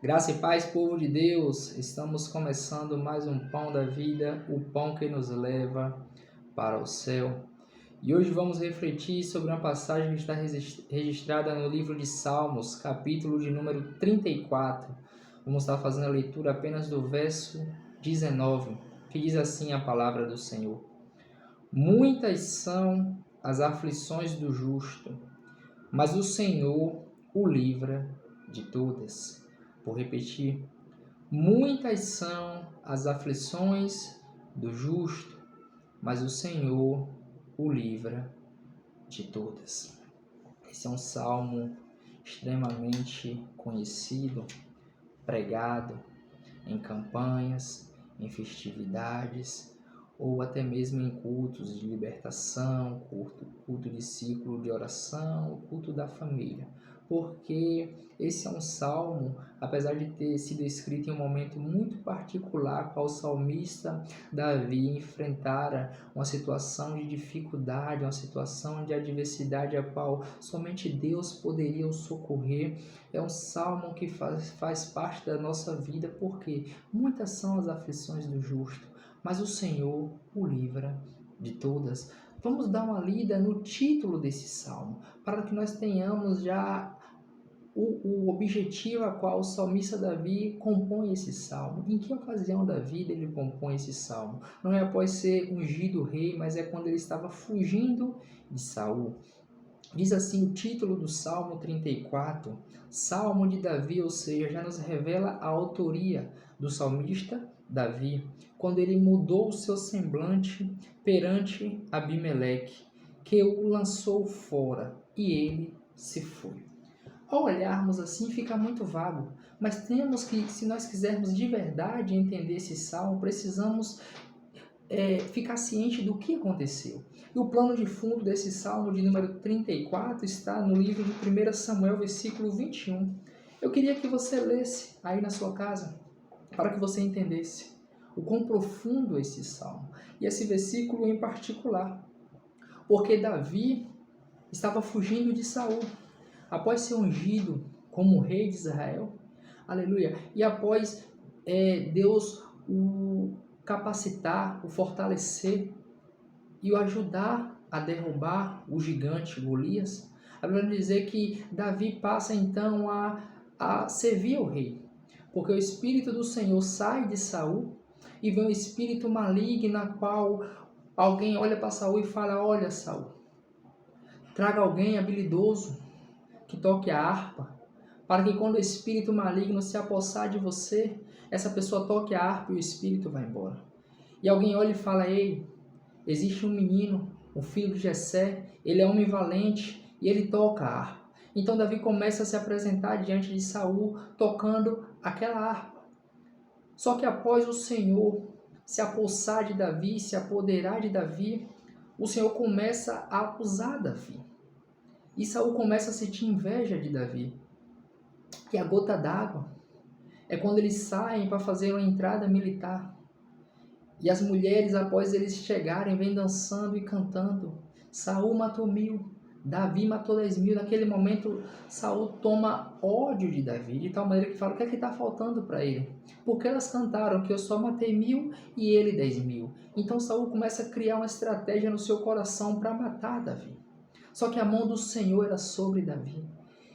Graça e paz, povo de Deus, estamos começando mais um Pão da Vida, o pão que nos leva para o céu. E hoje vamos refletir sobre uma passagem que está registrada no livro de Salmos, capítulo de número 34. Vamos estar fazendo a leitura apenas do verso 19, que diz assim a palavra do Senhor. Muitas são as aflições do justo, mas o Senhor o livra de todas. Vou repetir. Muitas são as aflições do justo, mas o Senhor o livra de todas. Esse é um salmo extremamente conhecido, pregado em campanhas, em festividades, ou até mesmo em cultos de libertação, culto de ciclo de oração, culto da família. Porque esse é um salmo, apesar de ter sido escrito em um momento muito particular, qual o salmista Davi enfrentara uma situação de dificuldade, uma situação de adversidade a qual somente Deus poderia o socorrer. É um salmo que faz parte da nossa vida, porque muitas são as aflições do justo, mas o Senhor o livra de todas. Vamos dar uma lida no título desse salmo, para que nós tenhamos já o objetivo a qual o salmista Davi compõe esse salmo. Em que ocasião da vida ele compõe esse salmo? Não é após ser ungido rei, mas é quando ele estava fugindo de Saul. Diz assim o título do Salmo 34, Salmo de Davi, ou seja, já nos revela a autoria do salmista Davi, quando ele mudou o seu semblante perante Abimeleque, que o lançou fora, e ele se foi. Ao olharmos assim fica muito vago, mas temos que, se nós quisermos de verdade entender esse salmo, precisamos ficar ciente do que aconteceu. E o plano de fundo desse salmo de número 34 está no livro de 1 Samuel, versículo 21. Eu queria que você lesse aí na sua casa, para que você entendesse o quão profundo é esse salmo. E esse versículo em particular, porque Davi estava fugindo de Saul, após ser ungido como rei de Israel, aleluia, e após Deus o capacitar, o fortalecer e o ajudar a derrubar o gigante Golias, a Bíblia diz que Davi passa então a servir ao rei, porque o Espírito do Senhor sai de Saul e vem um espírito maligno na qual alguém olha para Saul e fala: olha, Saul, traga alguém habilidoso que toque a harpa, para que quando o espírito maligno se apossar de você, essa pessoa toque a harpa e o espírito vai embora. E alguém olha e fala: ei, existe um menino, o filho de Jessé, ele é homem valente e ele toca a harpa. Então Davi começa a se apresentar diante de Saul tocando aquela harpa. Só que após o Senhor se apossar de Davi, se apoderar de Davi, o Senhor começa a acusar Davi. E Saul começa a sentir inveja de Davi. E a gota d'água é quando eles saem para fazer uma entrada militar. E as mulheres, após eles chegarem, vêm dançando e cantando. Saul matou 1000, Davi matou 10.000. Naquele momento, Saul toma ódio de Davi, de tal maneira que fala: o que é que está faltando para ele? Porque elas cantaram que eu só matei 1000 e ele 10.000. Então Saul começa a criar uma estratégia no seu coração para matar Davi. Só que a mão do Senhor era sobre Davi.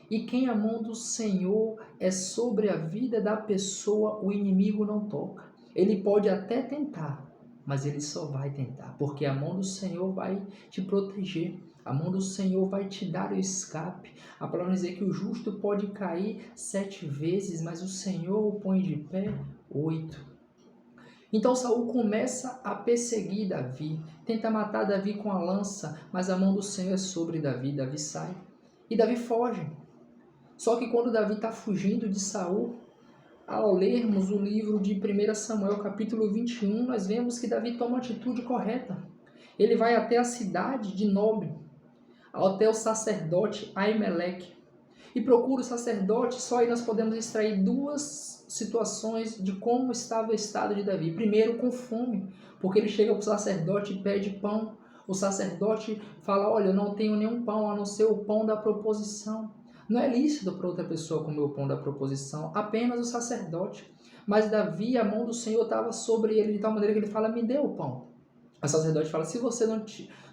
E quem a mão do Senhor é sobre a vida da pessoa, o inimigo não toca. Ele pode até tentar, mas ele só vai tentar, porque a mão do Senhor vai te proteger. A mão do Senhor vai te dar o escape. A palavra diz que o justo pode cair 7 vezes, mas o Senhor o põe de pé 8. Então Saul começa a perseguir Davi, tenta matar Davi com a lança, mas a mão do Senhor é sobre Davi. Davi sai e Davi foge. Só que quando Davi está fugindo de Saul, ao lermos o livro de 1 Samuel, capítulo 21, nós vemos que Davi toma uma atitude correta. Ele vai até a cidade de Nob, até o sacerdote Aimeleque, e procura o sacerdote. Só aí nós podemos extrair 2 situações de como estava o estado de Davi. Primeiro, com fome, porque ele chega para o sacerdote e pede pão. O sacerdote fala: olha, eu não tenho nenhum pão a não ser o pão da proposição. Não é lícito para outra pessoa comer o pão da proposição, apenas o sacerdote. Mas Davi, a mão do Senhor estava sobre ele de tal maneira que ele fala, me dê o pão. O sacerdote fala, se você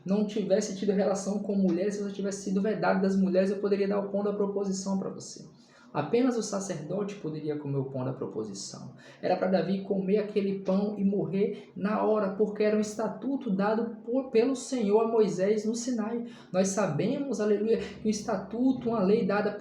não tivesse tido relação com mulheres, se você tivesse sido vedado das mulheres, eu poderia dar o pão da proposição para você. Apenas o sacerdote poderia comer o pão da proposição. Era para Davi comer aquele pão e morrer na hora, porque era um estatuto dado pelo Senhor a Moisés no Sinai. Nós sabemos, aleluia, que um estatuto, uma lei dada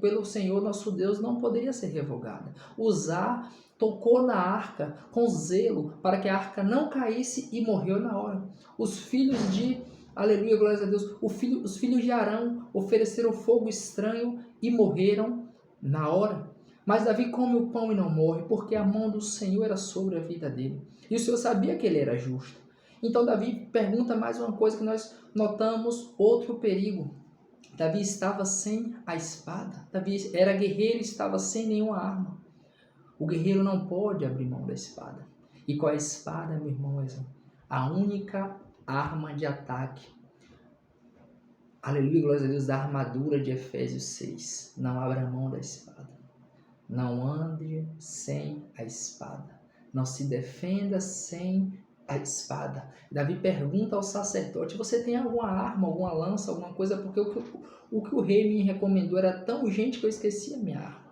pelo Senhor nosso Deus não poderia ser revogada. Usar tocou na arca com zelo para que a arca não caísse e morreu na hora. Os filhos de, aleluia, glória a Deus, os filhos de Arão ofereceram fogo estranho e morreram na hora. Mas Davi come o pão e não morre, porque a mão do Senhor era sobre a vida dele. E o Senhor sabia que ele era justo. Então Davi pergunta mais uma coisa que nós notamos, outro perigo. Davi estava sem a espada. Davi era guerreiro e estava sem nenhuma arma. O guerreiro não pode abrir mão da espada. E qual é a espada, meu irmão? A única arma de ataque. Aleluia, glória a Deus, da armadura de Efésios 6. Não abra mão da espada. Não ande sem a espada. Não se defenda sem a espada. Davi pergunta ao sacerdote, você tem alguma arma, alguma lança, alguma coisa? Porque o que o rei me recomendou era tão urgente que eu esqueci a minha arma.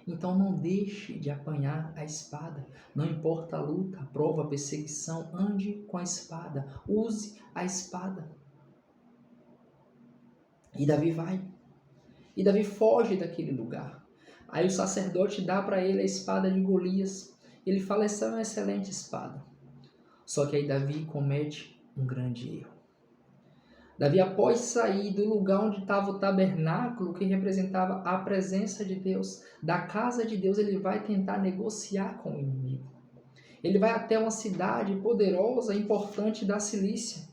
Então não deixe de apanhar a espada. Não importa a luta, a prova, a perseguição, ande com a espada. Use a espada. E Davi vai. E Davi foge daquele lugar. Aí o sacerdote dá para ele a espada de Golias. Ele fala, essa é uma excelente espada. Só que aí Davi comete um grande erro. Davi, após sair do lugar onde estava o tabernáculo, que representava a presença de Deus, da casa de Deus, ele vai tentar negociar com o inimigo. Ele vai até uma cidade poderosa, importante da Cilícia.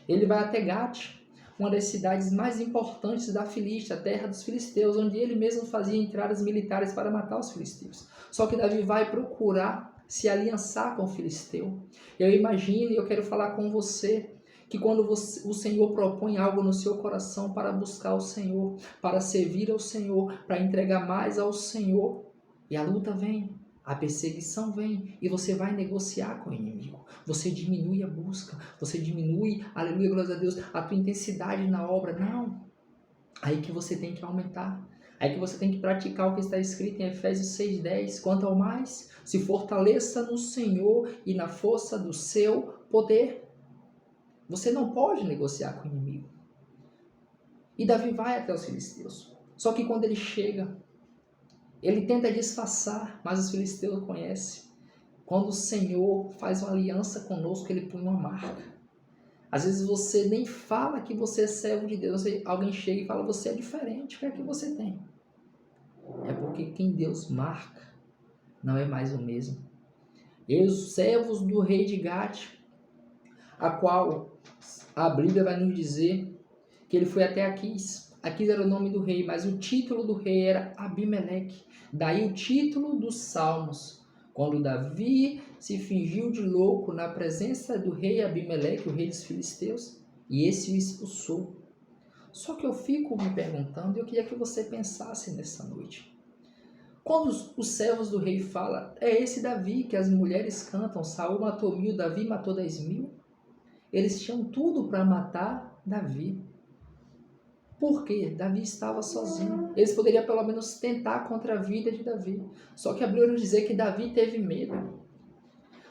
Ele vai até Gate, uma das cidades mais importantes da Filístia, a terra dos filisteus, onde ele mesmo fazia entradas militares para matar os filisteus. Só que Davi vai procurar se aliançar com o filisteu. Eu imagino e eu quero falar com você, que quando o Senhor propõe algo no seu coração para buscar o Senhor, para servir ao Senhor, para entregar mais ao Senhor, e a luta vem, a perseguição vem, e você vai negociar com o inimigo. Você diminui a busca, você diminui, aleluia, glória a Deus, a tua intensidade na obra. Não, aí que você tem que aumentar. Aí que você tem que praticar o que está escrito em Efésios 6,10. Quanto ao mais, se fortaleça no Senhor e na força do seu poder. Você não pode negociar com o inimigo. E Davi vai até os filisteus. Só que quando ele chega, ele tenta disfarçar, mas os filisteus conhecem. Quando o Senhor faz uma aliança conosco, ele põe uma marca. Às vezes você nem fala que você é servo de Deus. Alguém chega e fala, você é diferente, o que é que você tem? É porque quem Deus marca não é mais o mesmo. E os servos do rei de Gate, a qual a Bíblia vai nos dizer que ele foi até Aquis. Aquis era o nome do rei, mas o título do rei era Abimeleque. Daí o título dos Salmos. Quando Davi se fingiu de louco na presença do rei Abimeleque, o rei dos filisteus, e esse o expulsou. Só que eu fico me perguntando, e eu queria que você pensasse nessa noite. Quando os servos do rei falam, é esse Davi que as mulheres cantam, Saul matou 1000, Davi matou 10.000. Eles tinham tudo para matar Davi. Por quê? Davi estava sozinho. Eles poderiam pelo menos tentar contra a vida de Davi. Só que a Bíblia nos diz que Davi teve medo.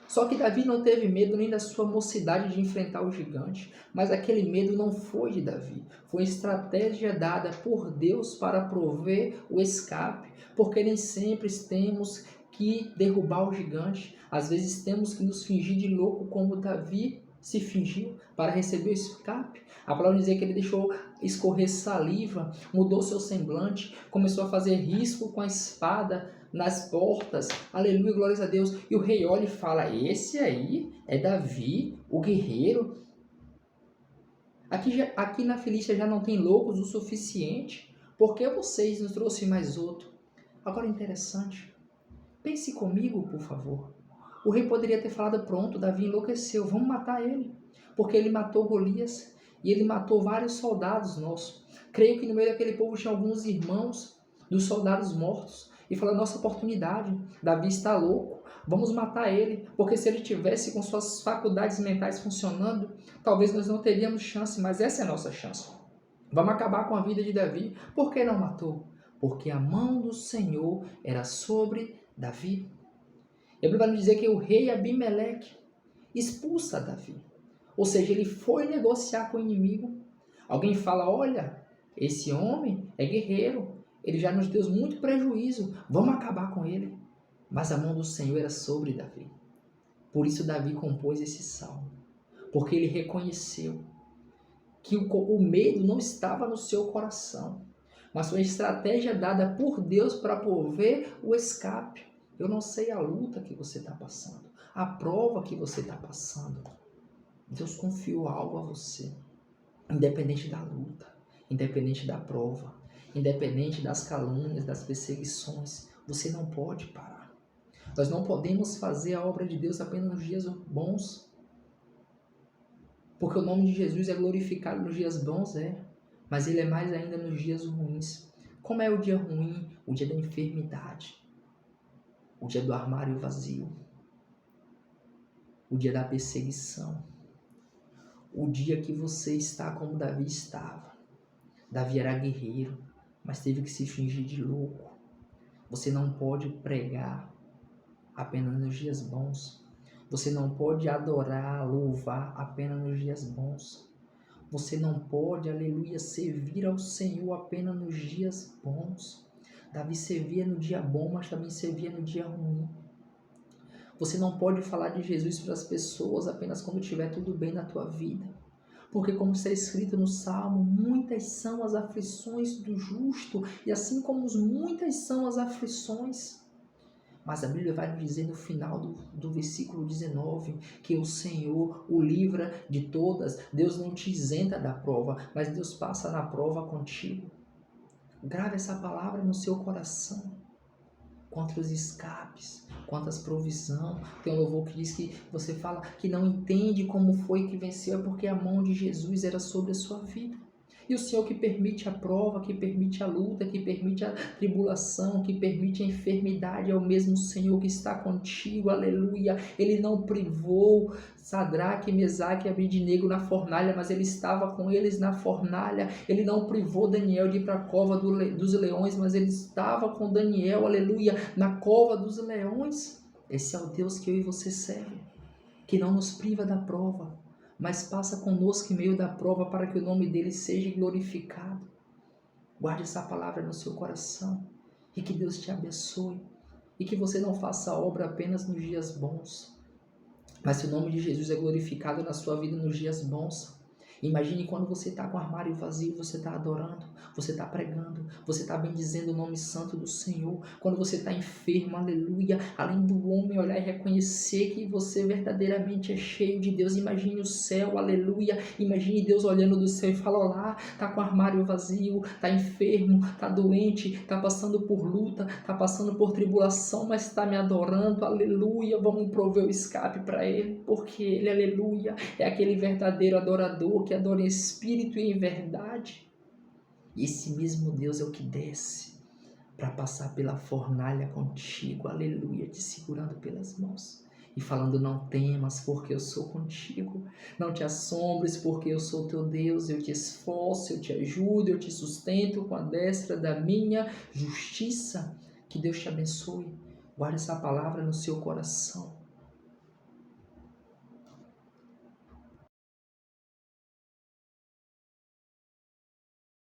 Só que Davi não teve medo nem da sua mocidade de enfrentar o gigante. Mas aquele medo não foi de Davi. Foi estratégia dada por Deus para prover o escape. Porque nem sempre temos que derrubar o gigante. Às vezes temos que nos fingir de louco como Davi se fingiu para receber o escape. A palavra diz que ele deixou escorrer saliva, mudou seu semblante, começou a fazer risco com a espada nas portas. Aleluia, glórias a Deus. E o rei olha e fala, esse aí é Davi, o guerreiro. Aqui na Filístia já não tem loucos o suficiente. Por que vocês nos trouxeram mais outro? Agora interessante. Pense comigo, por favor. O rei poderia ter falado, pronto, Davi enlouqueceu, vamos matar ele. Porque ele matou Golias e ele matou vários soldados nossos. Creio que no meio daquele povo tinha alguns irmãos dos soldados mortos e falaram: nossa oportunidade, Davi está louco, vamos matar ele, porque se ele tivesse com suas faculdades mentais funcionando, talvez nós não teríamos chance, mas essa é a nossa chance. Vamos acabar com a vida de Davi. Por que não matou? Porque a mão do Senhor era sobre Davi. E a Bíblia vai nos dizer que o rei Abimeleque expulsa Davi. Ou seja, ele foi negociar com o inimigo. Alguém fala: olha, esse homem é guerreiro, ele já nos deu muito prejuízo, vamos acabar com ele. Mas a mão do Senhor era sobre Davi. Por isso Davi compôs esse salmo. Porque ele reconheceu que o medo não estava no seu coração, mas foi uma estratégia dada por Deus para prover o escape. Eu não sei a luta que você está passando, a prova que você está passando. Deus confiou algo a você, independente da luta, independente da prova, independente das calúnias, das perseguições. Você não pode parar. Nós não podemos fazer a obra de Deus apenas nos dias bons. Porque o nome de Jesus é glorificado nos dias bons, mas ele é mais ainda nos dias ruins. Como é o dia ruim? O dia da enfermidade, o dia do armário vazio, o dia da perseguição, o dia que você está como Davi estava. Davi era guerreiro, mas teve que se fingir de louco. Você não pode pregar apenas nos dias bons. Você não pode adorar, louvar apenas nos dias bons. Você não pode, aleluia, servir ao Senhor apenas nos dias bons. Davi servia no dia bom, mas também servia no dia ruim. Você não pode falar de Jesus para as pessoas apenas quando estiver tudo bem na tua vida. Porque como está escrito no Salmo, muitas são as aflições do justo, e assim como muitas são as aflições. Mas a Bíblia vai nos dizer no final do versículo 19 que o Senhor o livra de todas. Deus não te isenta da prova, mas Deus passa na prova contigo. Grave essa palavra no seu coração. Quantos escapes, quantas provisão. Tem um louvor que diz que você fala que não entende como foi que venceu, é porque a mão de Jesus era sobre a sua vida. E o Senhor que permite a prova, que permite a luta, que permite a tribulação, que permite a enfermidade, é o mesmo Senhor que está contigo, aleluia. Ele não privou Sadraque, Mesaque e Abednego na fornalha, mas ele estava com eles na fornalha. Ele não privou Daniel de ir para a cova dos leões, mas ele estava com Daniel, aleluia, na cova dos leões. Esse é o Deus que eu e você serve, que não nos priva da prova, mas passa conosco em meio da prova para que o nome dele seja glorificado. Guarde essa palavra no seu coração e que Deus te abençoe e que você não faça a obra apenas nos dias bons, mas que o nome de Jesus é glorificado na sua vida nos dias bons. Imagine quando você está com o armário vazio, você está adorando, você está pregando, você está bendizendo o nome santo do Senhor. Quando você está enfermo, aleluia, além do homem olhar e reconhecer que você verdadeiramente é cheio de Deus, imagine o céu, aleluia, imagine Deus olhando do céu e fala: olá, está com o armário vazio, está enfermo, está doente, está passando por luta, está passando por tribulação, mas está me adorando, aleluia, vamos prover o escape para ele, porque ele, aleluia, é aquele verdadeiro adorador que adora em espírito e em verdade. E esse mesmo Deus é o que desce para passar pela fornalha contigo, aleluia, te segurando pelas mãos e falando: não temas, porque eu sou contigo, não te assombres, porque eu sou teu Deus, eu te esforço, eu te ajudo, eu te sustento com a destra da minha justiça. Que Deus te abençoe. Guarde essa palavra no seu coração.